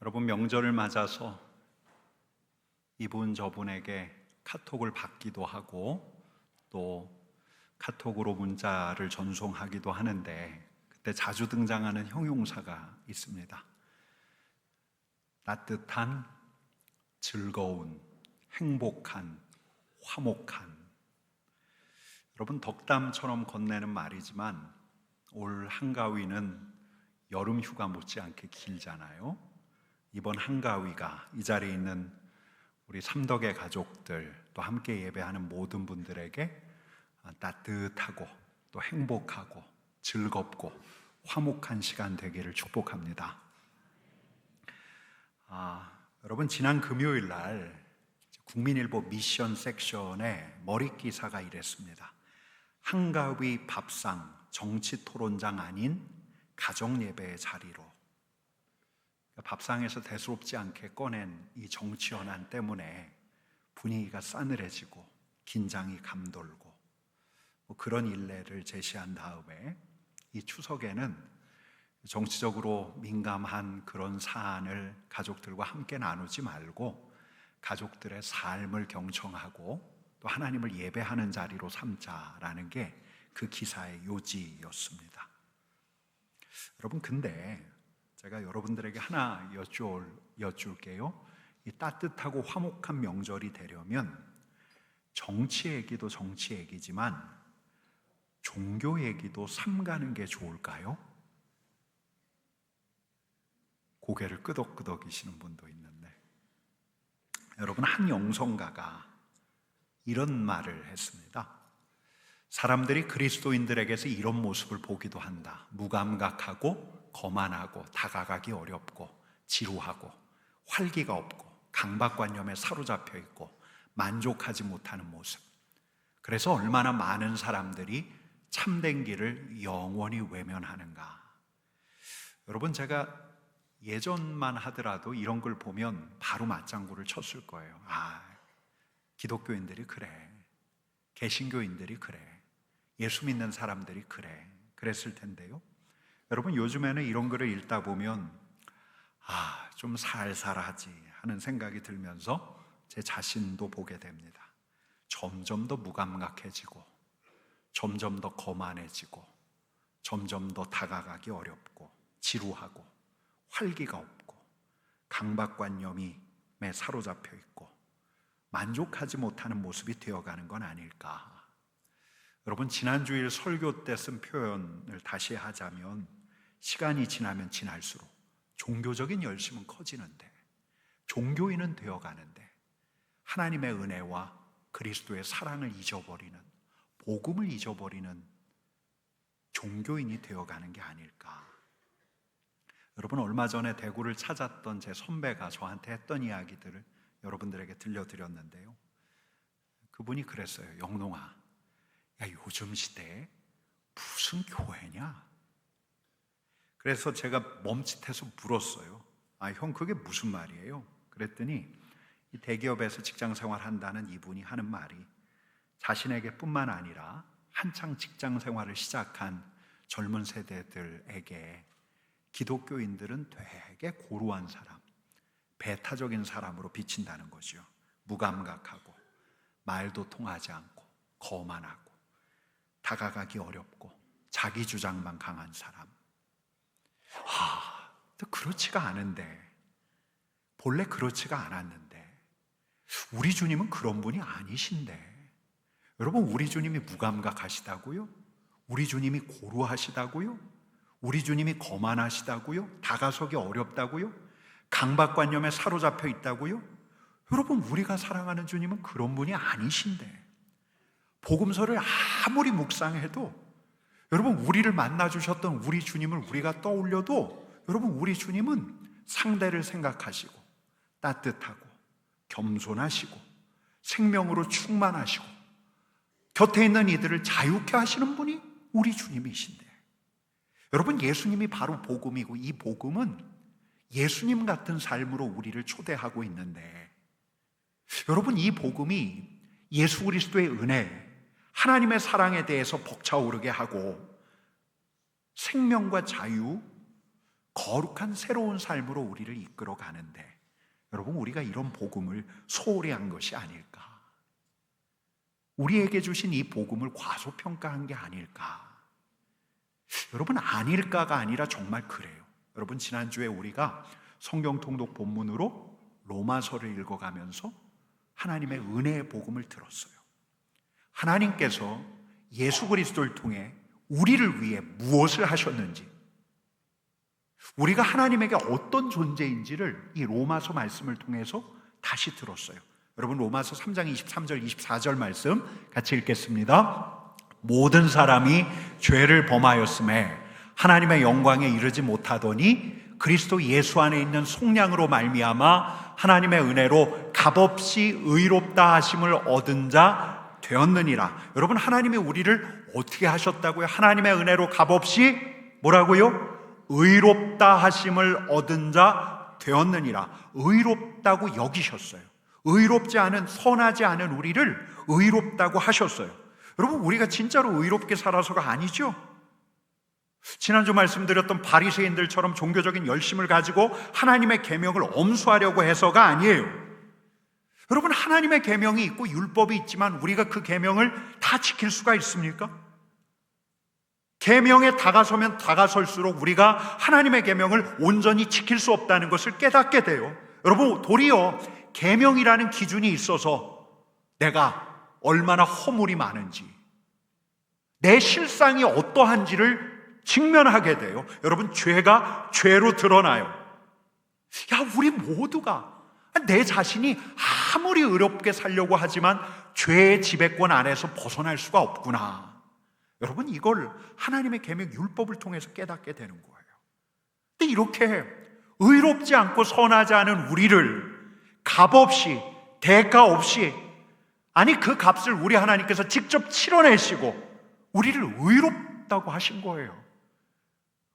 여러분, 명절을 맞아서 이분 저분에게 카톡을 받기도 하고 또 카톡으로 문자를 전송하기도 하는데, 그때 자주 등장하는 형용사가 있습니다. 따뜻한, 즐거운, 행복한, 화목한. 여러분, 덕담처럼 건네는 말이지만 올 한가위는 여름 휴가 못지않게 길잖아요. 이번 한가위가 이 자리에 있는 우리 삼덕의 가족들, 또 함께 예배하는 모든 분들에게 따뜻하고 또 행복하고 즐겁고 화목한 시간 되기를 축복합니다. 여러분, 지난 금요일 날 국민일보 미션 섹션에 머릿 기사가 이랬습니다. 한가위 밥상 정치 토론장 아닌 가정 예배의 자리로. 밥상에서 대수롭지 않게 꺼낸 이 정치 현안 때문에 분위기가 싸늘해지고 긴장이 감돌고 그런 일례를 제시한 다음에 이 추석에는 정치적으로 민감한 그런 사안을 가족들과 함께 나누지 말고 가족들의 삶을 경청하고 또 하나님을 예배하는 자리로 삼자라는 게 그 기사의 요지였습니다. 여러분, 근데 제가 여러분들에게 하나 여쭐게요. 이 따뜻하고 화목한 명절이 되려면 정치 얘기도 정치 얘기지만 종교 얘기도 삼가는 게 좋을까요? 고개를 끄덕끄덕이시는 분도 있는데, 여러분, 한 영성가가 이런 말을 했습니다. 사람들이 그리스도인들에게서 이런 모습을 보기도 한다. 무감각하고 거만하고 다가가기 어렵고 지루하고 활기가 없고 강박관념에 사로잡혀 있고 만족하지 못하는 모습. 그래서 얼마나 많은 사람들이 참된 길을 영원히 외면하는가. 여러분, 제가 예전만 하더라도 이런 걸 보면 바로 맞장구를 쳤을 거예요. 기독교인들이 그래, 개신교인들이 그래, 예수 믿는 사람들이 그래, 그랬을 텐데요. 여러분, 요즘에는 이런 글을 읽다 보면 좀 살살하지 하는 생각이 들면서 제 자신도 보게 됩니다. 점점 더 무감각해지고 점점 더 거만해지고 점점 더 다가가기 어렵고 지루하고 활기가 없고 강박관념에 사로잡혀 있고 만족하지 못하는 모습이 되어가는 건 아닐까. 여러분, 지난주일 설교 때 쓴 표현을 다시 하자면 시간이 지나면 지날수록 종교적인 열심은 커지는데 종교인은 되어가는데 하나님의 은혜와 그리스도의 사랑을 잊어버리는, 복음을 잊어버리는 종교인이 되어가는 게 아닐까. 여러분, 얼마 전에 대구를 찾았던 제 선배가 저한테 했던 이야기들을 여러분들에게 들려드렸는데요. 그분이 그랬어요. 영롱아, 요즘 시대에 무슨 교회냐? 그래서 제가 멈칫해서 물었어요. 형, 그게 무슨 말이에요? 그랬더니 이 대기업에서 직장 생활한다는 이분이 하는 말이 자신에게 뿐만 아니라 한창 직장 생활을 시작한 젊은 세대들에게 기독교인들은 되게 고루한 사람, 배타적인 사람으로 비친다는 거죠. 무감각하고 말도 통하지 않고 거만하고 다가가기 어렵고 자기 주장만 강한 사람. 또 그렇지가 않은데, 본래 그렇지가 않았는데 우리 주님은 그런 분이 아니신데. 여러분, 우리 주님이 무감각하시다고요? 우리 주님이 고루하시다고요? 우리 주님이 거만하시다고요? 다가서기 어렵다고요? 강박관념에 사로잡혀 있다고요? 여러분, 우리가 사랑하는 주님은 그런 분이 아니신데, 복음서를 아무리 묵상해도, 여러분, 우리를 만나주셨던 우리 주님을 우리가 떠올려도, 여러분, 우리 주님은 상대를 생각하시고 따뜻하고 겸손하시고 생명으로 충만하시고 곁에 있는 이들을 자유케 하시는 분이 우리 주님이신데, 여러분, 예수님이 바로 복음이고 이 복음은 예수님 같은 삶으로 우리를 초대하고 있는데, 여러분, 이 복음이 예수 그리스도의 은혜, 하나님의 사랑에 대해서 벅차오르게 하고 생명과 자유, 거룩한 새로운 삶으로 우리를 이끌어 가는데, 여러분, 우리가 이런 복음을 소홀히 한 것이 아닐까? 우리에게 주신 이 복음을 과소평가한 게 아닐까? 여러분, 아닐까가 아니라 정말 그래요. 여러분, 지난주에 우리가 성경 통독 본문으로 로마서를 읽어가면서 하나님의 은혜의 복음을 들었어요. 하나님께서 예수 그리스도를 통해 우리를 위해 무엇을 하셨는지, 우리가 하나님에게 어떤 존재인지를 이 로마서 말씀을 통해서 다시 들었어요. 여러분, 로마서 3장 23절 24절 말씀 같이 읽겠습니다. 모든 사람이 죄를 범하였음에 하나님의 영광에 이르지 못하더니 그리스도 예수 안에 있는 속량으로 말미암아 하나님의 은혜로 값없이 의롭다 하심을 얻은 자 되었느니라. 여러분, 하나님이 우리를 어떻게 하셨다고요? 하나님의 은혜로 값없이 뭐라고요? 의롭다 하심을 얻은 자 되었느니라. 의롭다고 여기셨어요. 의롭지 않은, 선하지 않은 우리를 의롭다고 하셨어요. 여러분, 우리가 진짜로 의롭게 살아서가 아니죠. 지난주 말씀드렸던 바리새인들처럼 종교적인 열심을 가지고 하나님의 계명을 엄수하려고 해서가 아니에요. 여러분, 하나님의 계명이 있고 율법이 있지만 우리가 그 계명을 다 지킬 수가 있습니까? 계명에 다가서면 다가설수록 우리가 하나님의 계명을 온전히 지킬 수 없다는 것을 깨닫게 돼요. 여러분, 도리어 계명이라는 기준이 있어서 내가 얼마나 허물이 많은지, 내 실상이 어떠한지를 직면하게 돼요. 여러분, 죄가 죄로 드러나요. 야, 우리 모두가, 내 자신이 아무리 의롭게 살려고 하지만 죄의 지배권 안에서 벗어날 수가 없구나. 여러분, 이걸 하나님의 계명 율법을 통해서 깨닫게 되는 거예요. 근데 이렇게 의롭지 않고 선하지 않은 우리를 값없이, 대가 없이, 아니 그 값을 우리 하나님께서 직접 치러내시고 우리를 의롭다고 하신 거예요.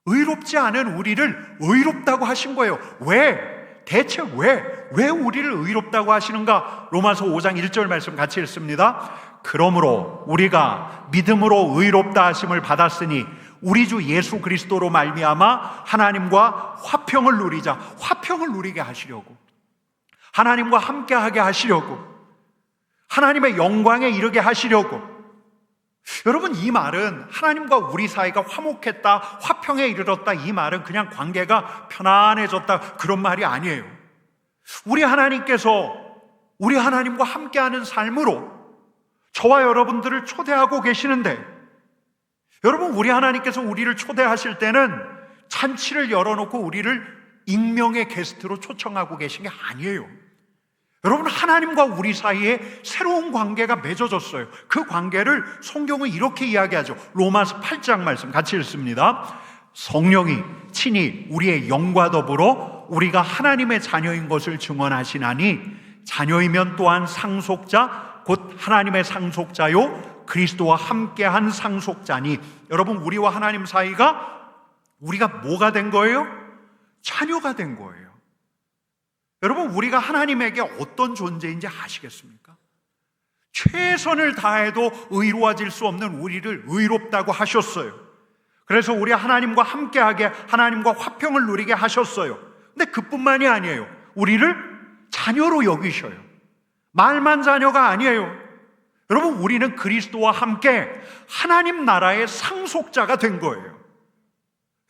의롭지 않은 우리를 의롭다고 하신 거예요. 왜? 대체 왜 우리를 의롭다고 하시는가? 로마서 5장 1절 말씀 같이 읽습니다. 그러므로 우리가 믿음으로 의롭다 하심을 받았으니 우리 주 예수 그리스도로 말미암아 하나님과 화평을 누리자. 화평을 누리게 하시려고, 하나님과 함께하게 하시려고, 하나님의 영광에 이르게 하시려고. 여러분, 이 말은 하나님과 우리 사이가 화목했다, 화평에 이르렀다, 이 말은 그냥 관계가 편안해졌다, 그런 말이 아니에요. 우리 하나님께서 우리 하나님과 함께하는 삶으로 저와 여러분들을 초대하고 계시는데, 여러분, 우리 하나님께서 우리를 초대하실 때는 잔치를 열어놓고 우리를 익명의 게스트로 초청하고 계신 게 아니에요. 여러분, 하나님과 우리 사이에 새로운 관계가 맺어졌어요. 그 관계를 성경은 이렇게 이야기하죠. 로마서 8장 말씀 같이 읽습니다. 성령이 친히 우리의 영과 더불어 우리가 하나님의 자녀인 것을 증언하시나니 자녀이면 또한 상속자 곧 하나님의 상속자요 그리스도와 함께한 상속자니. 여러분, 우리와 하나님 사이가, 우리가 뭐가 된 거예요? 자녀가 된 거예요. 여러분, 우리가 하나님에게 어떤 존재인지 아시겠습니까? 최선을 다해도 의로워질 수 없는 우리를 의롭다고 하셨어요. 그래서 우리 하나님과 함께하게, 하나님과 화평을 누리게 하셨어요. 근데 그뿐만이 아니에요. 우리를 자녀로 여기셔요. 말만 자녀가 아니에요. 여러분, 우리는 그리스도와 함께 하나님 나라의 상속자가 된 거예요.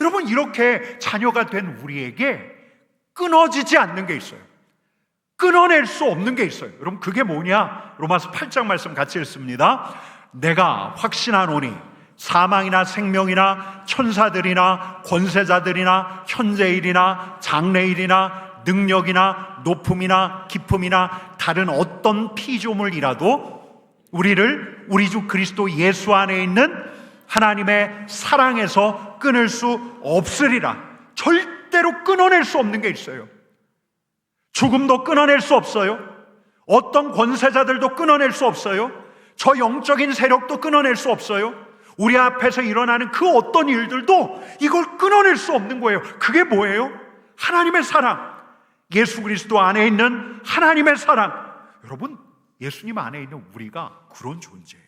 여러분, 이렇게 자녀가 된 우리에게 끊어지지 않는 게 있어요. 끊어낼 수 없는 게 있어요. 여러분, 그게 뭐냐? 로마서 8장 말씀 같이 읽습니다. 내가 확신하노니 사망이나 생명이나 천사들이나 권세자들이나 현재일이나 장래일이나 능력이나 높음이나 깊음이나 다른 어떤 피조물이라도 우리를 우리 주 그리스도 예수 안에 있는 하나님의 사랑에서 끊을 수 없으리라. 절대로 끊어낼 수 없는 게 있어요. 죽음도 끊어낼 수 없어요. 어떤 권세자들도 끊어낼 수 없어요. 저 영적인 세력도 끊어낼 수 없어요. 우리 앞에서 일어나는 그 어떤 일들도 이걸 끊어낼 수 없는 거예요. 그게 뭐예요? 하나님의 사랑, 예수 그리스도 안에 있는 하나님의 사랑. 여러분, 예수님 안에 있는 우리가 그런 존재예요.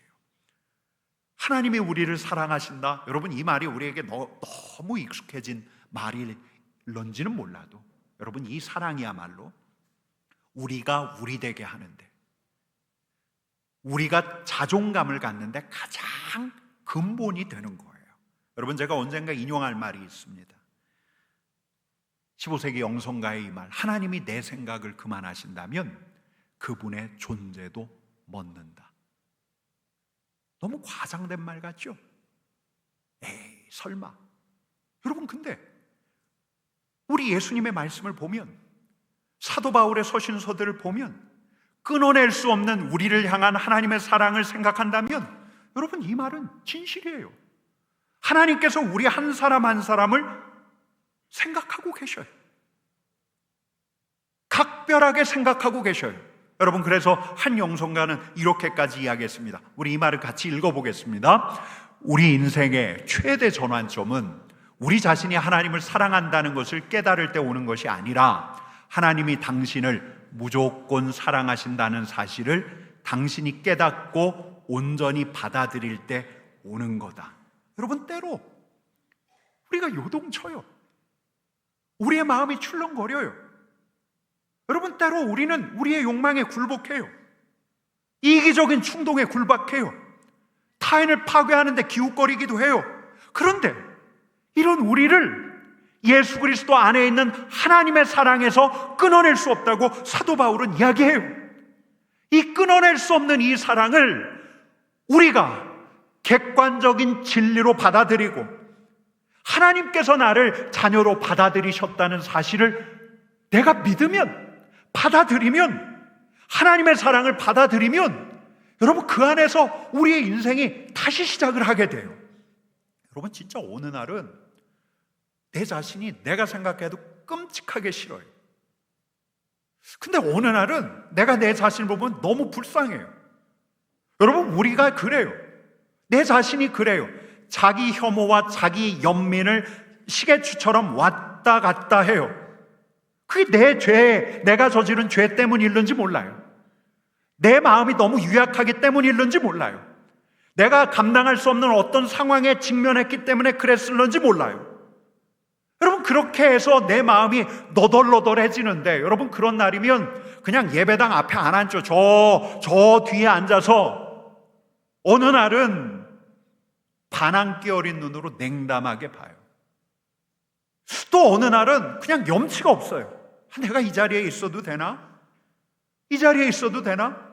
하나님이 우리를 사랑하신다. 여러분, 이 말이 우리에게 너무 익숙해진 말이 런지는 몰라도 여러분, 이 사랑이야말로 우리가 우리 되게 하는데, 우리가 자존감을 갖는데 가장 근본이 되는 거예요. 여러분, 제가 언젠가 인용할 말이 있습니다. 15세기 영성가의 이 말, 하나님이 내 생각을 그만하신다면 그분의 존재도 멎는다. 너무 과장된 말 같죠? 에이, 설마. 여러분, 근데 우리 예수님의 말씀을 보면, 사도 바울의 서신서들을 보면, 끊어낼 수 없는 우리를 향한 하나님의 사랑을 생각한다면 여러분, 이 말은 진실이에요. 하나님께서 우리 한 사람 한 사람을 생각하고 계셔요. 각별하게 생각하고 계셔요. 여러분, 그래서 한 영성가는 이렇게까지 이야기했습니다. 우리 이 말을 같이 읽어보겠습니다. 우리 인생의 최대 전환점은 우리 자신이 하나님을 사랑한다는 것을 깨달을 때 오는 것이 아니라 하나님이 당신을 무조건 사랑하신다는 사실을 당신이 깨닫고 온전히 받아들일 때 오는 거다. 여러분, 때로 우리가 요동쳐요. 우리의 마음이 출렁거려요. 여러분, 때로 우리는 우리의 욕망에 굴복해요. 이기적인 충동에 굴복해요. 타인을 파괴하는데 기웃거리기도 해요. 그런데 이런 우리를 예수 그리스도 안에 있는 하나님의 사랑에서 끊어낼 수 없다고 사도 바울은 이야기해요. 이 끊어낼 수 없는 이 사랑을 우리가 객관적인 진리로 받아들이고 하나님께서 나를 자녀로 받아들이셨다는 사실을 내가 믿으면, 받아들이면, 하나님의 사랑을 받아들이면 여러분, 그 안에서 우리의 인생이 다시 시작을 하게 돼요. 여러분, 진짜 어느 날은 내 자신이 내가 생각해도 끔찍하게 싫어요. 근데 어느 날은 내가 내 자신을 보면 너무 불쌍해요. 여러분, 우리가 그래요. 내 자신이 그래요. 자기 혐오와 자기 연민을 시계추처럼 왔다 갔다 해요. 그게 내 죄, 내가 저지른 죄 때문일는지 몰라요. 내 마음이 너무 유약하기 때문일는지 몰라요. 내가 감당할 수 없는 어떤 상황에 직면했기 때문에 그랬을는지 몰라요. 여러분, 그렇게 해서 내 마음이 너덜너덜해지는데, 여러분, 그런 날이면 그냥 예배당 앞에 안 앉죠. 저 뒤에 앉아서 어느 날은 반항기 어린 눈으로 냉담하게 봐요. 또 어느 날은 그냥 염치가 없어요. 내가 이 자리에 있어도 되나? 이 자리에 있어도 되나?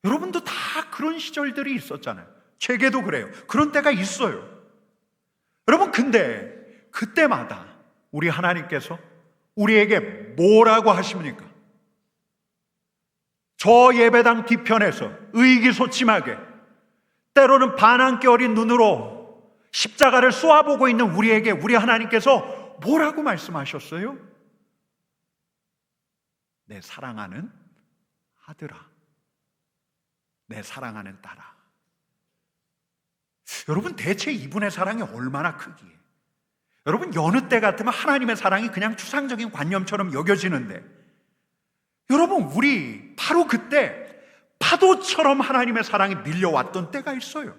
여러분도 다 그런 시절들이 있었잖아요. 제게도 그래요. 그런 때가 있어요. 여러분, 근데 그때마다 우리 하나님께서 우리에게 뭐라고 하십니까? 저 예배당 뒤편에서 의기소침하게, 때로는 반항기 어린 눈으로 십자가를 쏘아보고 있는 우리에게 우리 하나님께서 뭐라고 말씀하셨어요? 내 사랑하는 아들아, 내 사랑하는 딸아. 여러분, 대체 이분의 사랑이 얼마나 크기에, 여러분, 여느 때 같으면 하나님의 사랑이 그냥 추상적인 관념처럼 여겨지는데, 여러분, 우리 바로 그때 파도처럼 하나님의 사랑이 밀려왔던 때가 있어요.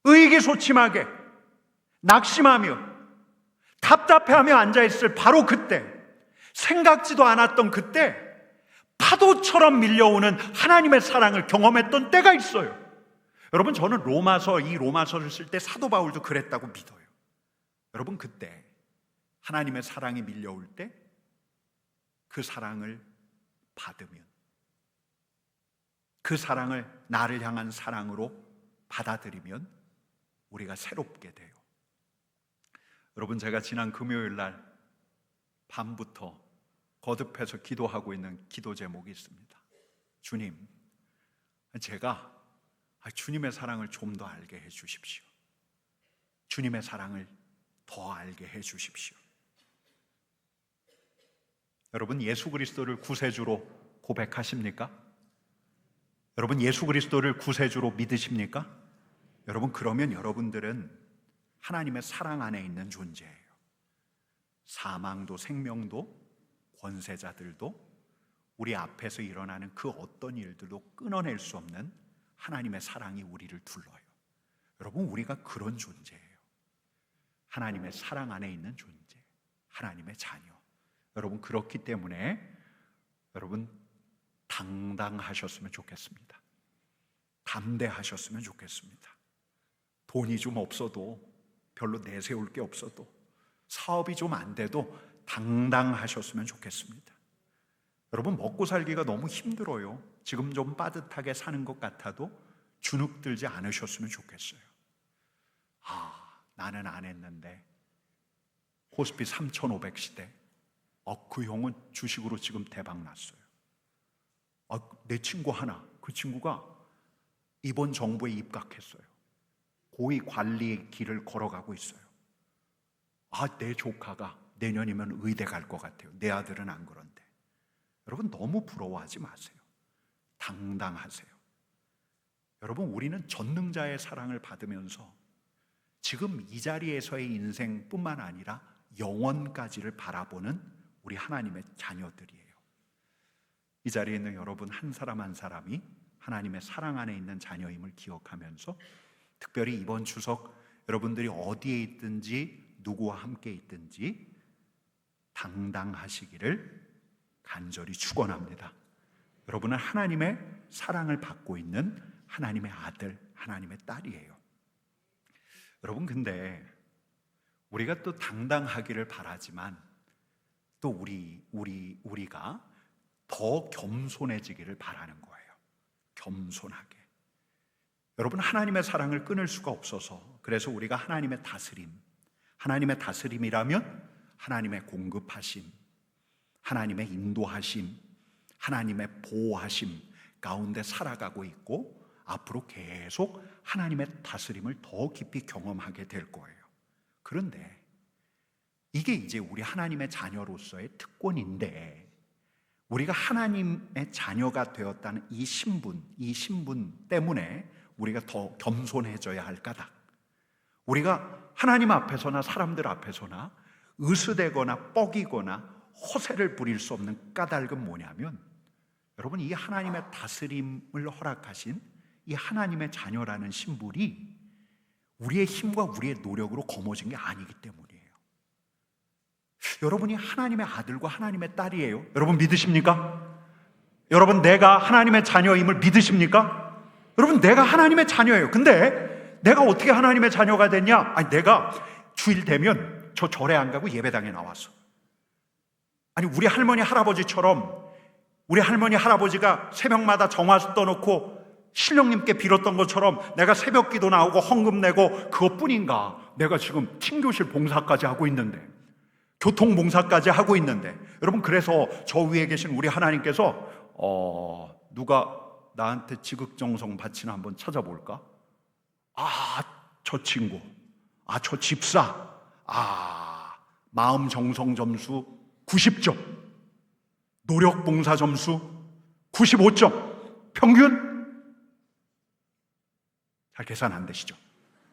의기소침하게 낙심하며 답답해하며 앉아있을 바로 그때, 생각지도 않았던 그때 파도처럼 밀려오는 하나님의 사랑을 경험했던 때가 있어요. 여러분, 저는 이 로마서를 쓸 때 사도 바울도 그랬다고 믿어요. 여러분, 그때 하나님의 사랑이 밀려올 때 그 사랑을 받으면, 그 사랑을 나를 향한 사랑으로 받아들이면 우리가 새롭게 돼요. 여러분, 제가 지난 금요일 날 밤부터 거듭해서 기도하고 있는 기도 제목이 있습니다. 주님, 제가 주님의 사랑을 좀 더 알게 해 주십시오. 주님의 사랑을 더 알게 해 주십시오. 여러분, 예수 그리스도를 구세주로 고백하십니까? 여러분, 예수 그리스도를 구세주로 믿으십니까? 여러분, 그러면 여러분들은 하나님의 사랑 안에 있는 존재예요. 사망도 생명도 권세자들도 우리 앞에서 일어나는 그 어떤 일들도 끊어낼 수 없는 하나님의 사랑이 우리를 둘러요. 여러분, 우리가 그런 존재예요. 하나님의 사랑 안에 있는 존재, 하나님의 자녀. 여러분, 그렇기 때문에 여러분 당당하셨으면 좋겠습니다. 담대하셨으면 좋겠습니다. 돈이 좀 없어도, 별로 내세울 게 없어도, 사업이 좀 안 돼도 당당하셨으면 좋겠습니다. 여러분, 먹고 살기가 너무 힘들어요. 지금 좀 빠듯하게 사는 것 같아도 주눅들지 않으셨으면 좋겠어요. 나는 안 했는데 호스피 3,500 시대, 그 형은 주식으로 지금 대박 났어요. 내 친구 하나, 그 친구가 이번 정부에 입각했어요. 고위 관리 길을 걸어가고 있어요. 내 조카가 내년이면 의대 갈 것 같아요. 내 아들은 안 그런데. 여러분, 너무 부러워하지 마세요. 당당하세요. 여러분, 우리는 전능자의 사랑을 받으면서 지금 이 자리에서의 인생뿐만 아니라 영원까지를 바라보는 우리 하나님의 자녀들이에요. 이 자리에 있는 여러분 한 사람 한 사람이 하나님의 사랑 안에 있는 자녀임을 기억하면서, 특별히 이번 추석 여러분들이 어디에 있든지 누구와 함께 있든지 당당하시기를 간절히 축원합니다. 여러분은 하나님의 사랑을 받고 있는 하나님의 아들, 하나님의 딸이에요. 여러분, 근데 우리가 또 당당하기를 바라지만 또 우리가 더 겸손해지기를 바라는 거예요. 겸손하게. 여러분, 하나님의 사랑을 끊을 수가 없어서, 그래서 우리가 하나님의 다스림, 하나님의 다스림이라면 하나님의 공급하심, 하나님의 인도하심, 하나님의 보호하심 가운데 살아가고 있고, 앞으로 계속 하나님의 다스림을 더 깊이 경험하게 될 거예요. 그런데 이게 이제 우리 하나님의 자녀로서의 특권인데, 우리가 하나님의 자녀가 되었다는 이 신분 때문에 우리가 더 겸손해져야 할 까닭, 우리가 하나님 앞에서나 사람들 앞에서나 으스대거나 뻐기거나 허세를 부릴 수 없는 까닭은 뭐냐면, 여러분, 이 하나님의 다스림을 허락하신 이 하나님의 자녀라는 신분이 우리의 힘과 우리의 노력으로 거머쥔 게 아니기 때문이에요. 여러분이 하나님의 아들과 하나님의 딸이에요. 여러분 믿으십니까? 여러분, 내가 하나님의 자녀임을 믿으십니까? 여러분, 내가 하나님의 자녀예요. 근데 내가 어떻게 하나님의 자녀가 됐냐? 내가 주일 되면 저 절에 안 가고 예배당에 나왔어. 우리 할머니 할아버지처럼, 우리 할머니 할아버지가 새벽마다 정화수 떠놓고 신령님께 빌었던 것처럼 내가 새벽 기도 나오고 헌금 내고 그것뿐인가? 내가 지금 친교실 봉사까지 하고 있는데, 교통 봉사까지 하고 있는데, 여러분, 그래서 저 위에 계신 우리 하나님께서 누가 나한테 지극정성 바치나 한번 찾아볼까? 저 친구, 저 집사, 마음 정성 점수 90점, 노력 봉사 점수 95점, 평균 잘 계산 안 되시죠?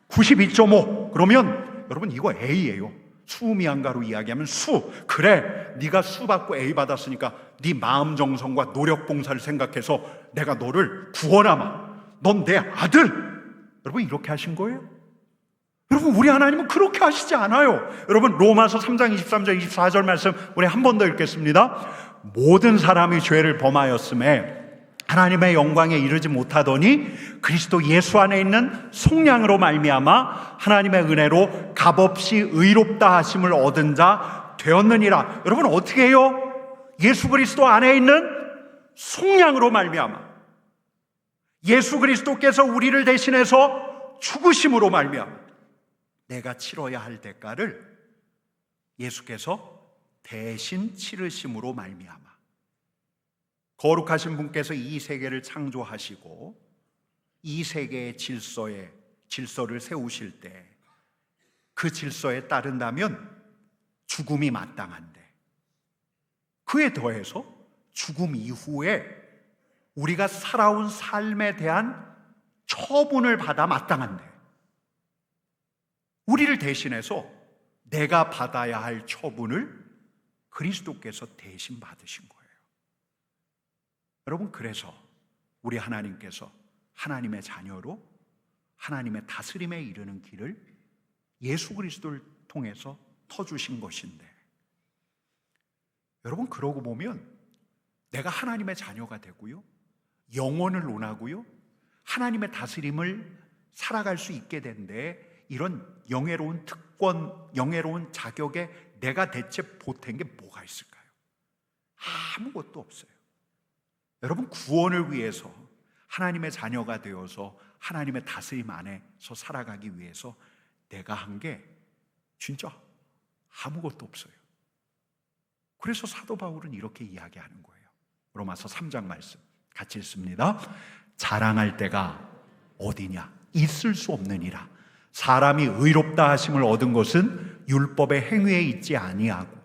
92.5. 그러면 여러분, 이거 A예요. 수미양가로 이야기하면 수. 그래, 네가 수 받고 A 받았으니까 네 마음 정성과 노력 봉사를 생각해서 내가 너를 구원하마. 넌 내 아들. 여러분, 이렇게 하신 거예요? 여러분, 우리 하나님은 그렇게 하시지 않아요. 여러분, 로마서 3장 23절 24절 말씀 우리 한 번 더 읽겠습니다. 모든 사람이 죄를 범하였음에 하나님의 영광에 이르지 못하더니 그리스도 예수 안에 있는 속량으로 말미암아 하나님의 은혜로 값없이 의롭다 하심을 얻은 자 되었느니라. 여러분, 어떻게 해요? 예수 그리스도 안에 있는 속량으로 말미암아, 예수 그리스도께서 우리를 대신해서 죽으심으로 말미암아 내가 치러야 할 대가를 예수께서 대신 치르심으로 말미암아, 거룩하신 분께서 이 세계를 창조하시고 이 세계의 질서를 세우실 때 그 질서에 따른다면 죽음이 마땅한데, 그에 더해서 죽음 이후에 우리가 살아온 삶에 대한 처분을 받아 마땅한데, 우리를 대신해서 내가 받아야 할 처분을 그리스도께서 대신 받으신 거예요. 여러분, 그래서 우리 하나님께서 하나님의 자녀로 하나님의 다스림에 이르는 길을 예수 그리스도를 통해서 터주신 것인데, 여러분, 그러고 보면 내가 하나님의 자녀가 되고요, 영원을 논하고요, 하나님의 다스림을 살아갈 수 있게 된데, 이런 영예로운 특권, 영예로운 자격에 내가 대체 보탠 게 뭐가 있을까요? 아무것도 없어요. 여러분, 구원을 위해서 하나님의 자녀가 되어서 하나님의 다스림 안에서 살아가기 위해서 내가 한 게 진짜 아무것도 없어요. 그래서 사도 바울은 이렇게 이야기하는 거예요. 로마서 3장 말씀 같이 읽습니다. 자랑할 때가 어디냐? 있을 수 없느니라. 사람이 의롭다 하심을 얻은 것은 율법의 행위에 있지 아니하고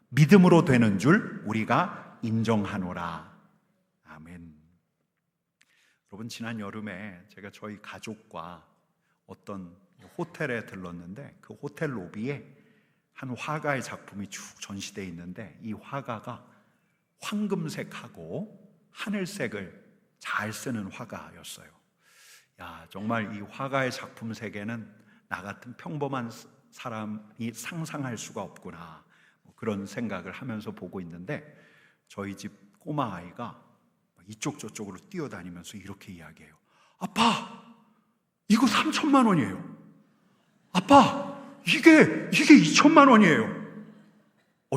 믿음으로 되는 줄 우리가 인정하노라. 아멘. 여러분, 지난 여름에 제가 저희 가족과 어떤 호텔에 들렀는데, 그 호텔 로비에 한 화가의 작품이 쭉 전시되어 있는데, 이 화가가 황금색하고 하늘색을 잘 쓰는 화가였어요. 야, 정말 이 화가의 작품 세계는 나 같은 평범한 사람이 상상할 수가 없구나, 그런 생각을 하면서 보고 있는데, 저희 집 꼬마 아이가 이쪽 저쪽으로 뛰어다니면서 이렇게 이야기해요. 아빠, 이거 3천만 원이에요. 아빠, 이게 2천만 원이에요.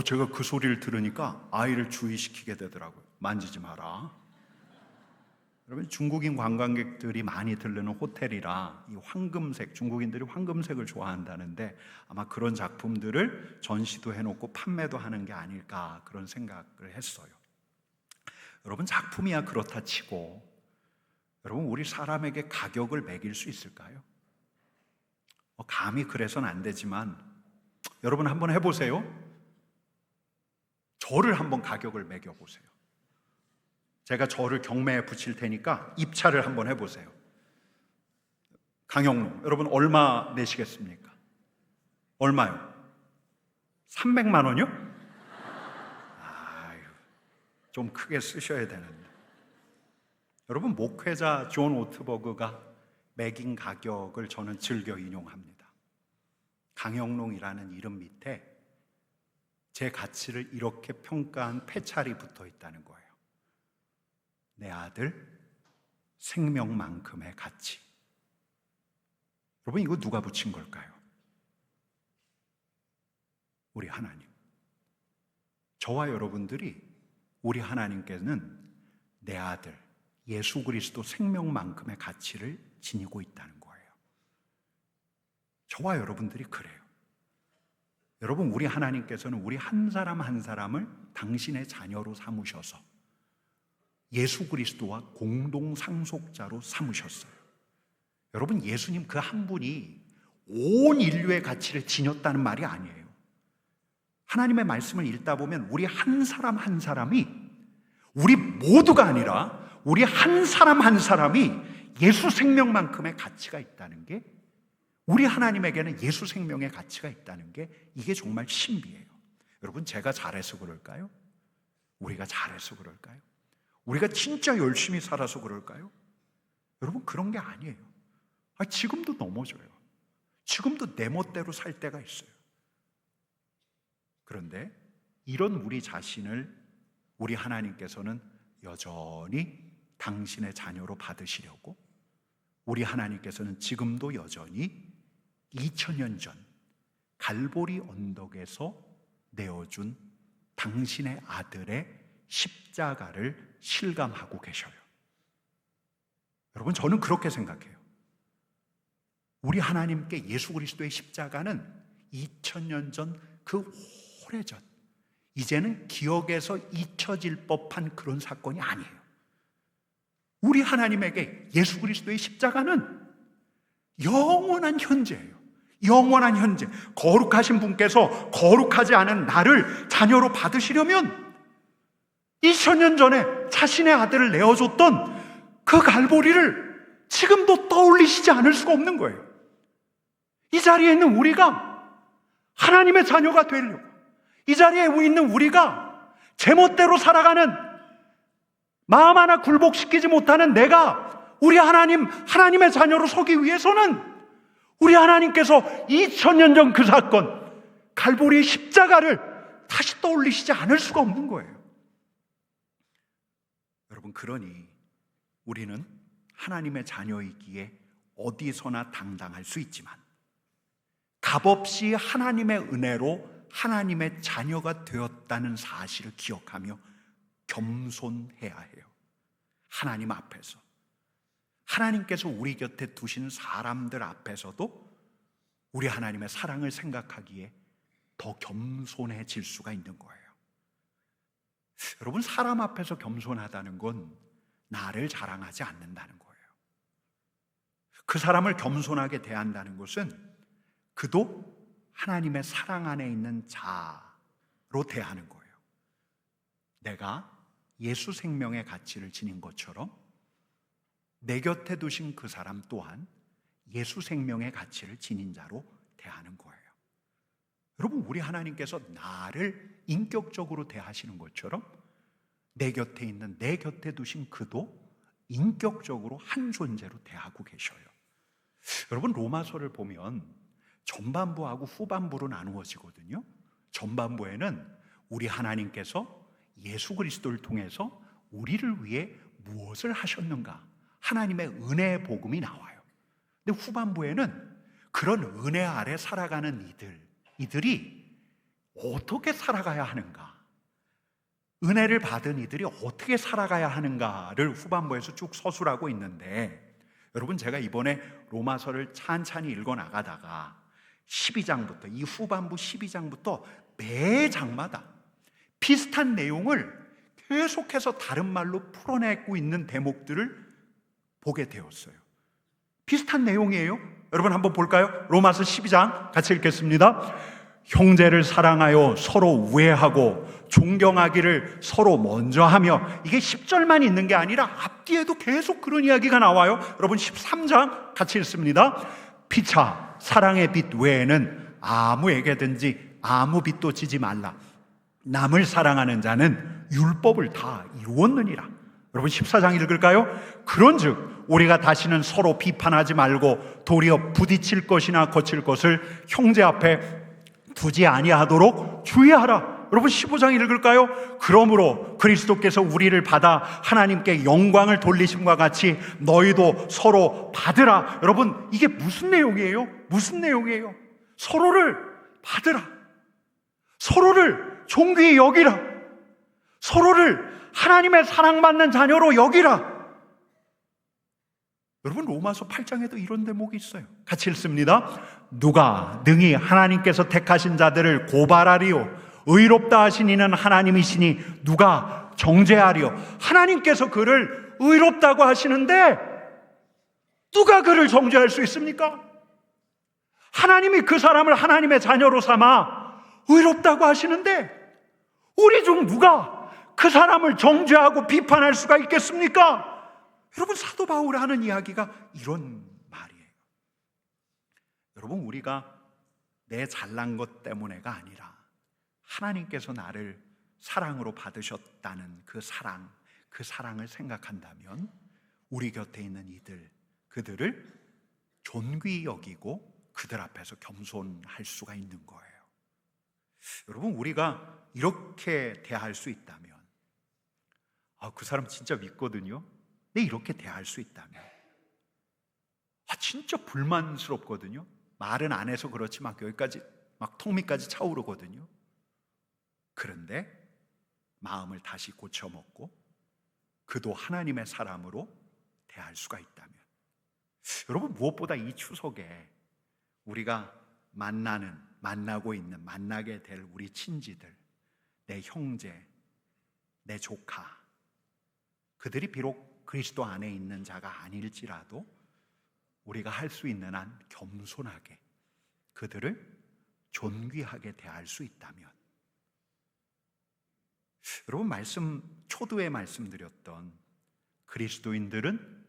제가 그 소리를 들으니까 아이를 주의시키게 되더라고요. 만지지 마라. 여러분, 중국인 관광객들이 많이 들르는 호텔이라 이 황금색, 중국인들이 황금색을 좋아한다는데, 아마 그런 작품들을 전시도 해놓고 판매도 하는 게 아닐까, 그런 생각을 했어요. 여러분, 작품이야 그렇다 치고, 여러분, 우리 사람에게 가격을 매길 수 있을까요? 감히 그래서는 안 되지만, 여러분 한번 해보세요. 저를 한번 가격을 매겨보세요. 제가 저를 경매에 붙일 테니까 입찰을 한번 해보세요. 강영록, 여러분 얼마 내시겠습니까? 얼마요? 300만 원이요? 아유, 좀 크게 쓰셔야 되는데. 여러분, 목회자 존 오트버그가 매긴 가격을 저는 즐겨 인용합니다. 강영롱이라는 이름 밑에 제 가치를 이렇게 평가한 패찰이 붙어 있다는 거예요. 내 아들 생명만큼의 가치. 여러분, 이거 누가 붙인 걸까요? 우리 하나님. 저와 여러분들이 우리 하나님께는 내 아들 예수 그리스도 생명만큼의 가치를 지니고 있다는 거예요. 저와 여러분들이 그래요. 여러분, 우리 하나님께서는 우리 한 사람 한 사람을 당신의 자녀로 삼으셔서 예수 그리스도와 공동 상속자로 삼으셨어요. 여러분, 예수님 그 한 분이 온 인류의 가치를 지녔다는 말이 아니에요. 하나님의 말씀을 읽다 보면 우리 한 사람 한 사람이, 우리 모두가 아니라 우리 한 사람 한 사람이 예수 생명만큼의 가치가 있다는 게, 우리 하나님에게는 예수 생명의 가치가 있다는 게, 이게 정말 신비해요. 여러분, 제가 잘해서 그럴까요? 우리가 잘해서 그럴까요? 우리가 진짜 열심히 살아서 그럴까요? 여러분, 그런 게 아니에요. 지금도 넘어져요. 지금도 내 멋대로 살 때가 있어요. 그런데 이런 우리 자신을 우리 하나님께서는 여전히 당신의 자녀로 받으시려고, 우리 하나님께서는 지금도 여전히 2000년 전 갈보리 언덕에서 내어준 당신의 아들의 십자가를 실감하고 계셔요. 여러분, 저는 그렇게 생각해요. 우리 하나님께 예수 그리스도의 십자가는 2000년 전, 그 오래전, 이제는 기억에서 잊혀질 법한 그런 사건이 아니에요. 우리 하나님에게 예수 그리스도의 십자가는 영원한 현재예요. 영원한 현재. 거룩하신 분께서 거룩하지 않은 나를 자녀로 받으시려면 2000년 전에 자신의 아들을 내어줬던 그 갈보리를 지금도 떠올리시지 않을 수가 없는 거예요. 이 자리에 있는 우리가 하나님의 자녀가 되려고, 이 자리에 있는 우리가 제멋대로 살아가는, 마음 하나 굴복시키지 못하는 내가 우리 하나님의 자녀로 서기 위해서는 우리 하나님께서 2000년 전 그 사건, 갈보리의 십자가를 다시 떠올리시지 않을 수가 없는 거예요. 여러분, 그러니 우리는 하나님의 자녀이기에 어디서나 당당할 수 있지만 값없이 하나님의 은혜로 하나님의 자녀가 되었다는 사실을 기억하며 겸손해야 해요. 하나님 앞에서, 하나님께서 우리 곁에 두신 사람들 앞에서도 우리 하나님의 사랑을 생각하기에 더 겸손해질 수가 있는 거예요. 여러분, 사람 앞에서 겸손하다는 건 나를 자랑하지 않는다는 거예요. 그 사람을 겸손하게 대한다는 것은 그도 하나님의 사랑 안에 있는 자로 대하는 거예요. 내가 예수 생명의 가치를 지닌 것처럼 내 곁에 두신 그 사람 또한 예수 생명의 가치를 지닌 자로 대하는 거예요. 여러분, 우리 하나님께서 나를 인격적으로 대하시는 것처럼 내 곁에 있는, 내 곁에 두신 그도 인격적으로 한 존재로 대하고 계셔요. 여러분, 로마서를 보면 전반부하고 후반부로 나누어지거든요. 전반부에는 우리 하나님께서 예수 그리스도를 통해서 우리를 위해 무엇을 하셨는가, 하나님의 은혜의 복음이 나와요. 근데 후반부에는 그런 은혜 아래 살아가는 이들이 어떻게 살아가야 하는가, 은혜를 받은 이들이 어떻게 살아가야 하는가를 후반부에서 쭉 서술하고 있는데, 여러분, 제가 이번에 로마서를 찬찬히 읽어 나가다가 12장부터, 이 후반부 12장부터 매 장마다 비슷한 내용을 계속해서 다른 말로 풀어내고 있는 대목들을 보게 되었어요. 비슷한 내용이에요. 여러분, 한번 볼까요? 로마서 12장 같이 읽겠습니다. 형제를 사랑하여 서로 우애하고 존경하기를 서로 먼저 하며, 이게 10절만 있는 게 아니라 앞뒤에도 계속 그런 이야기가 나와요. 여러분, 13장 같이 읽습니다. 피차 사랑의 빛 외에는 아무에게든지 아무 빚도 지지 말라. 남을 사랑하는 자는 율법을 다 이루었느니라. 여러분, 14장 읽을까요? 그런즉 우리가 다시는 서로 비판하지 말고 도리어 부딪힐 것이나 거칠 것을 형제 앞에 두지 아니하도록 주의하라. 여러분, 15장 읽을까요? 그러므로 그리스도께서 우리를 받아 하나님께 영광을 돌리심과 같이 너희도 서로 받으라. 여러분, 이게 무슨 내용이에요? 무슨 내용이에요? 서로를 받으라, 서로를 존귀히 여기라, 서로를 하나님의 사랑받는 자녀로 여기라. 여러분, 로마서 8장에도 이런 대목이 있어요. 같이 읽습니다. 누가 능히 하나님께서 택하신 자들을 고발하리요? 의롭다 하신 이는 하나님이시니 누가 정죄하리요? 하나님께서 그를 의롭다고 하시는데 누가 그를 정죄할 수 있습니까? 하나님이 그 사람을 하나님의 자녀로 삼아 의롭다고 하시는데 우리 중 누가 그 사람을 정죄하고 비판할 수가 있겠습니까? 여러분, 사도 바울이 하는 이야기가 이런 말이에요. 여러분, 우리가 내 잘난 것 때문에가 아니라 하나님께서 나를 사랑으로 받으셨다는 그 사랑을 생각한다면 우리 곁에 있는 그들을 존귀히 여기고 그들 앞에서 겸손할 수가 있는 거예요. 여러분, 우리가 이렇게 대할 수 있다면, 그 사람 진짜 믿거든요. 네, 이렇게 대할 수 있다면, 진짜 불만스럽거든요. 말은 안 해서 그렇지 막 여기까지 막 턱밑까지 차오르거든요. 그런데 마음을 다시 고쳐먹고 그도 하나님의 사람으로 대할 수가 있다면, 여러분, 무엇보다 이 추석에 우리가 만나고 있는, 만나게 될 우리 친지들, 내 형제, 내 조카, 그들이 비록 그리스도 안에 있는 자가 아닐지라도 우리가 할 수 있는 한 겸손하게 그들을 존귀하게 대할 수 있다면, 여러분, 초두에 말씀드렸던 그리스도인들은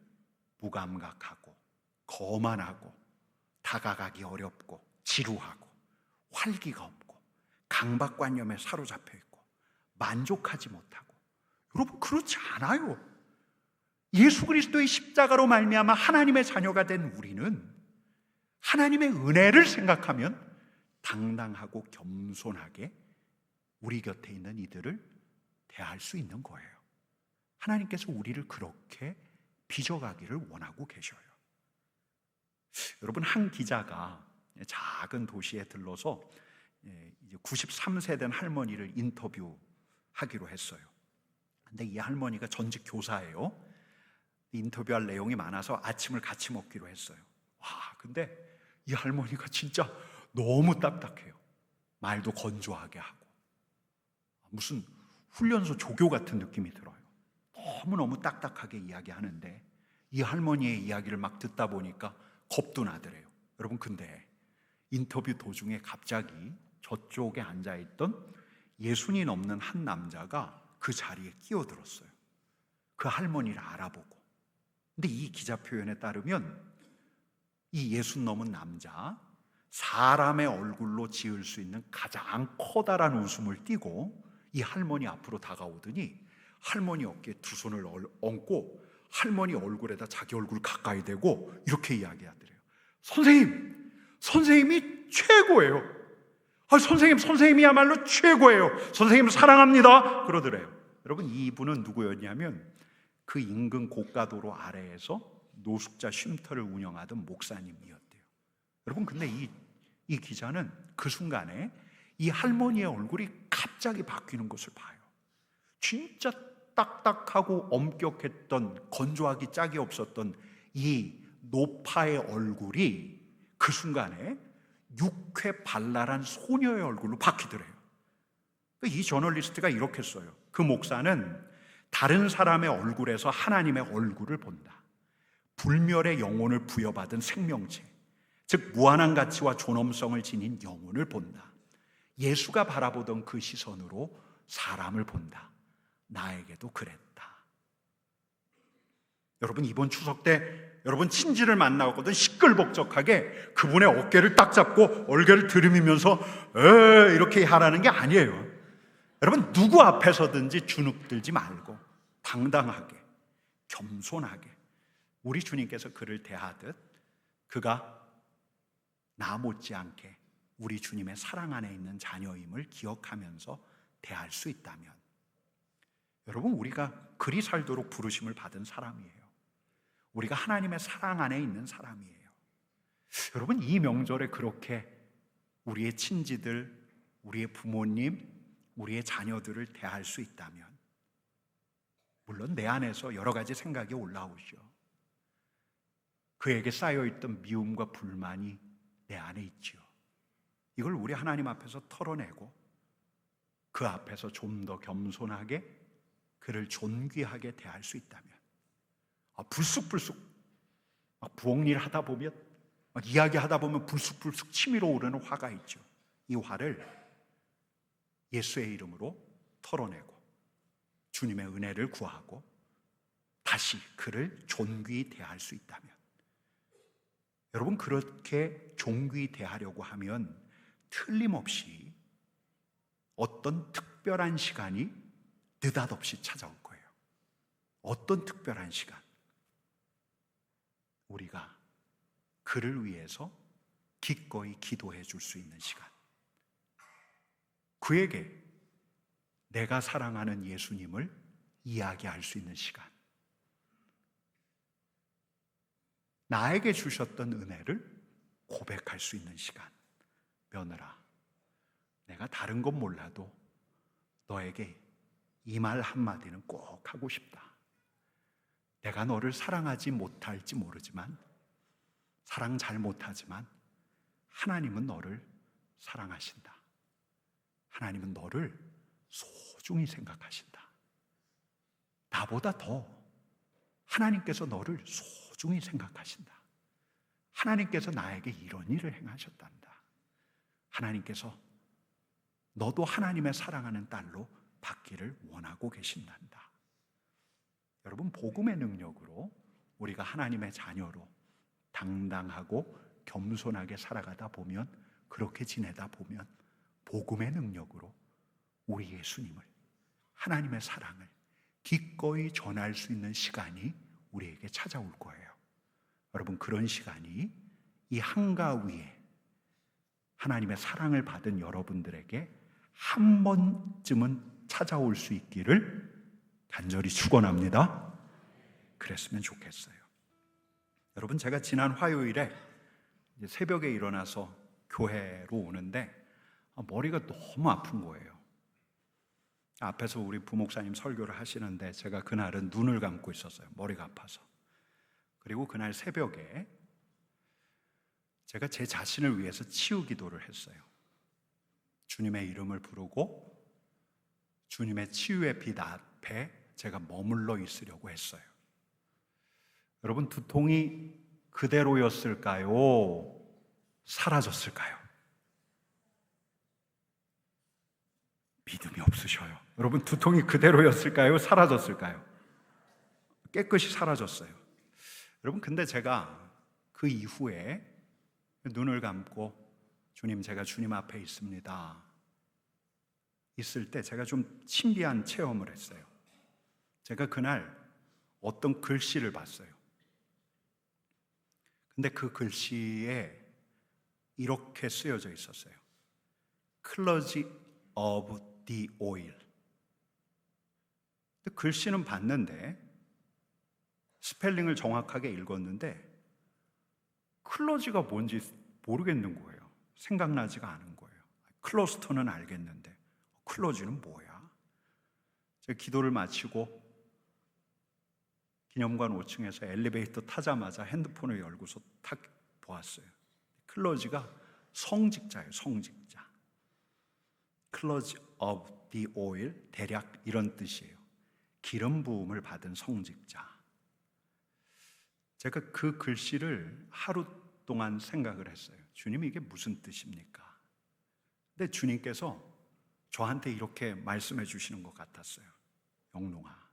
무감각하고 거만하고 다가가기 어렵고 지루하고 활기가 없고 강박관념에 사로잡혀 있고 만족하지 못하고, 여러분, 그렇지 않아요. 예수 그리스도의 십자가로 말미암아 하나님의 자녀가 된 우리는 하나님의 은혜를 생각하면 당당하고 겸손하게 우리 곁에 있는 이들을 대할 수 있는 거예요. 하나님께서 우리를 그렇게 빚어가기를 원하고 계셔요. 여러분, 한 기자가 작은 도시에 들러서 이제 93세 된 할머니를 인터뷰하기로 했어요. 근데 이 할머니가 전직 교사예요. 인터뷰할 내용이 많아서 아침을 같이 먹기로 했어요. 와, 근데 이 할머니가 진짜 너무 딱딱해요. 말도 건조하게 하고 무슨 훈련소 조교 같은 느낌이 들어요. 너무너무 딱딱하게 이야기하는데 이 할머니의 이야기를 막 듣다 보니까 겁도 나더래요. 여러분, 근데 인터뷰 도중에 갑자기 저쪽에 앉아있던 60이 넘는 한 남자가 그 자리에 끼어들었어요. 그 할머니를 알아보고. 근데 이 기자 표현에 따르면 이 60 넘은 남자, 사람의 얼굴로 지을 수 있는 가장 커다란 웃음을 띠고 이 할머니 앞으로 다가오더니 할머니 어깨에 두 손을 얹고 할머니 얼굴에다 자기 얼굴 가까이 대고 이렇게 이야기하더래요. 선생님이 최고예요. 선생님이야말로 최고예요. 선생님 사랑합니다. 그러더래요. 여러분, 이분은 누구였냐면 그 인근 고가도로 아래에서 노숙자 쉼터를 운영하던 목사님이었대요. 여러분, 근데 이 기자는 그 순간에 이 할머니의 얼굴이 갑자기 바뀌는 것을 봐요. 진짜 딱딱하고 엄격했던, 건조하기 짝이 없었던 이 노파의 얼굴이 그 순간에 육회 발랄한 소녀의 얼굴로 바뀌더래요. 이 저널리스트가 이렇게 써요. 그 목사는 다른 사람의 얼굴에서 하나님의 얼굴을 본다. 불멸의 영혼을 부여받은 생명체, 즉 무한한 가치와 존엄성을 지닌 영혼을 본다. 예수가 바라보던 그 시선으로 사람을 본다. 나에게도 그랬다. 여러분, 이번 추석 때 여러분 친지를 만나거든 시끌벅적하게 그분의 어깨를 딱 잡고 얼개를 들이밀면서 이렇게 하라는 게 아니에요. 여러분, 누구 앞에서든지 주눅들지 말고 당당하게 겸손하게 우리 주님께서 그를 대하듯 그가 나 못지않게 우리 주님의 사랑 안에 있는 자녀임을 기억하면서 대할 수 있다면, 여러분, 우리가 그리 살도록 부르심을 받은 사람이에요. 우리가 하나님의 사랑 안에 있는 사람이에요. 여러분, 이 명절에 그렇게 우리의 친지들, 우리의 부모님, 우리의 자녀들을 대할 수 있다면, 물론 내 안에서 여러 가지 생각이 올라오죠. 그에게 쌓여있던 미움과 불만이 내 안에 있죠. 이걸 우리 하나님 앞에서 털어내고 그 앞에서 좀 더 겸손하게 그를 존귀하게 대할 수 있다면, 불쑥불쑥 부엌일 하다 보면 이야기하다 보면 불쑥불쑥 치밀어 오르는 화가 있죠. 이 화를 예수의 이름으로 털어내고 주님의 은혜를 구하고 다시 그를 존귀히 대할 수 있다면, 여러분, 그렇게 존귀히 대하려고 하면 틀림없이 어떤 특별한 시간이 느닷없이 찾아올 거예요. 어떤 특별한 시간? 우리가 그를 위해서 기꺼이 기도해 줄 수 있는 시간, 그에게 내가 사랑하는 예수님을 이야기할 수 있는 시간, 나에게 주셨던 은혜를 고백할 수 있는 시간. 며느라, 내가 다른 건 몰라도 너에게 이 말 한마디는 꼭 하고 싶다. 내가 너를 사랑하지 못할지 모르지만, 사랑 잘 못하지만 하나님은 너를 사랑하신다. 하나님은 너를 소중히 생각하신다. 나보다 더 하나님께서 너를 소중히 생각하신다. 하나님께서 나에게 이런 일을 행하셨단다. 하나님께서 너도 하나님의 사랑하는 딸로 받기를 원하고 계신단다. 여러분, 복음의 능력으로 우리가 하나님의 자녀로 당당하고 겸손하게 살아가다 보면, 그렇게 지내다 보면 복음의 능력으로 우리 예수님을, 하나님의 사랑을 기꺼이 전할 수 있는 시간이 우리에게 찾아올 거예요. 여러분, 그런 시간이 이 한가위에 하나님의 사랑을 받은 여러분들에게 한 번쯤은 찾아올 수 있기를 간절히 축원합니다. 그랬으면 좋겠어요. 여러분, 제가 지난 화요일에 새벽에 일어나서 교회로 오는데 머리가 너무 아픈 거예요. 앞에서 우리 부목사님 설교를 하시는데 제가 그날은 눈을 감고 있었어요. 머리가 아파서. 그리고 그날 새벽에 제가 제 자신을 위해서 치유 기도를 했어요. 주님의 이름을 부르고 주님의 치유의 빛 앞에 제가 머물러 있으려고 했어요. 여러분, 두통이 그대로였을까요? 사라졌을까요? 믿음이 없으셔요. 여러분, 두통이 그대로였을까요? 사라졌을까요? 깨끗이 사라졌어요. 여러분, 근데 제가 그 이후에 눈을 감고 주님, 제가 주님 앞에 있습니다. 있을 때 제가 좀 신비한 체험을 했어요. 제가 그날 어떤 글씨를 봤어요. 근데 그 글씨에 이렇게 쓰여져 있었어요. Clergy of the oil. 글씨는 봤는데 스펠링을 정확하게 읽었는데 클러지가 뭔지 모르겠는 거예요. 생각나지가 않은 거예요. 클러스터는 알겠는데 클러지는 뭐야? 제가 기도를 마치고 기념관 5층에서 엘리베이터 타자마자 핸드폰을 열고서 탁 보았어요. 클러지가 성직자예요. 성직자. Clergy of the oil, 대략 이런 뜻이에요. 기름 부음을 받은 성직자. 제가 그 글씨를 하루 동안 생각을 했어요. 주님, 이게 무슨 뜻입니까? 근데 주님께서 저한테 이렇게 말씀해 주시는 것 같았어요. 영롱아,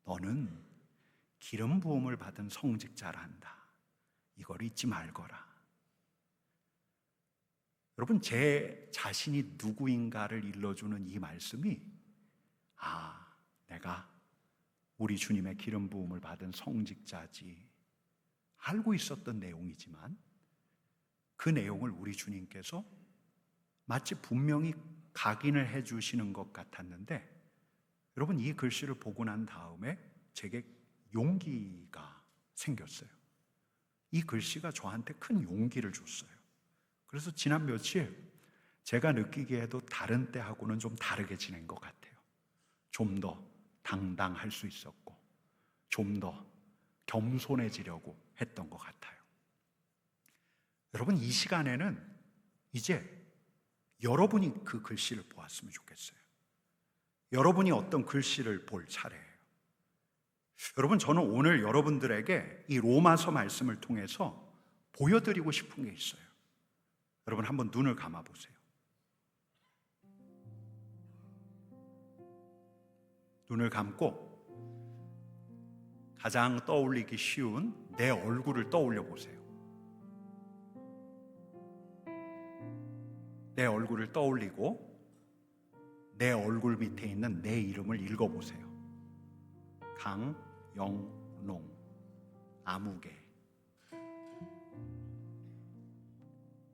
너는 기름 부음을 받은 성직자란다. 이걸 잊지 말거라. 여러분, 제 자신이 누구인가를 일러주는 이 말씀이 내가 우리 주님의 기름 부음을 받은 성직자지 알고 있었던 내용이지만 그 내용을 우리 주님께서 마치 분명히 각인을 해 주시는 것 같았는데, 여러분, 이 글씨를 보고 난 다음에 제게 용기가 생겼어요. 이 글씨가 저한테 큰 용기를 줬어요. 그래서 지난 며칠 제가 느끼기에도 다른 때하고는 좀 다르게 지낸 것 같아요. 좀 더 당당할 수 있었고 좀 더 겸손해지려고 했던 것 같아요. 여러분, 이 시간에는 이제 여러분이 그 글씨를 보았으면 좋겠어요. 여러분이 어떤 글씨를 볼 차례예요. 여러분, 저는 오늘 여러분들에게 이 로마서 말씀을 통해서 보여드리고 싶은 게 있어요. 여러분, 한번 눈을 감아보세요. 눈을 감고 가장 떠올리기 쉬운 내 얼굴을 떠올려 보세요. 내 얼굴을 떠올리고 내 얼굴 밑에 있는 내 이름을 읽어보세요. 강영롱, 아무개.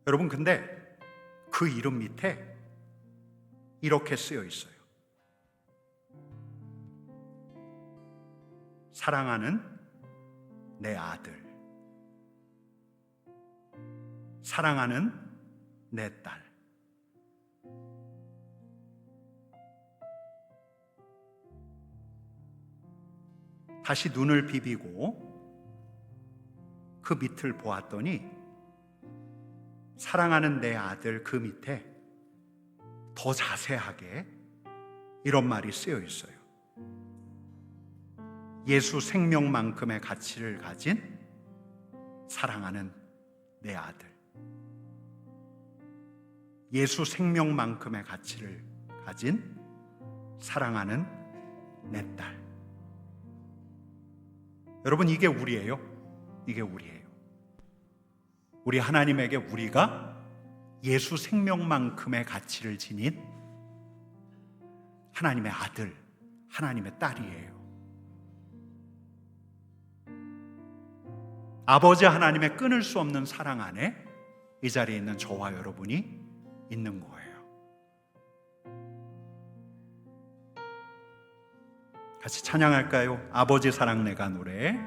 여러분, 근데 그 이름 밑에 이렇게 쓰여 있어요. 사랑하는 내 아들, 사랑하는 내 딸. 다시 눈을 비비고 그 밑을 보았더니 사랑하는 내 아들 그 밑에 더 자세하게 이런 말이 쓰여 있어요. 예수 생명만큼의 가치를 가진 사랑하는 내 아들. 예수 생명만큼의 가치를 가진 사랑하는 내 딸. 여러분, 이게 우리예요. 이게 우리예요. 우리 하나님에게 우리가 예수 생명만큼의 가치를 지닌 하나님의 아들, 하나님의 딸이에요. 아버지 하나님의 끊을 수 없는 사랑 안에 이 자리에 있는 저와 여러분이 있는 거예요. 같이 찬양할까요? 아버지 사랑 내가 노래.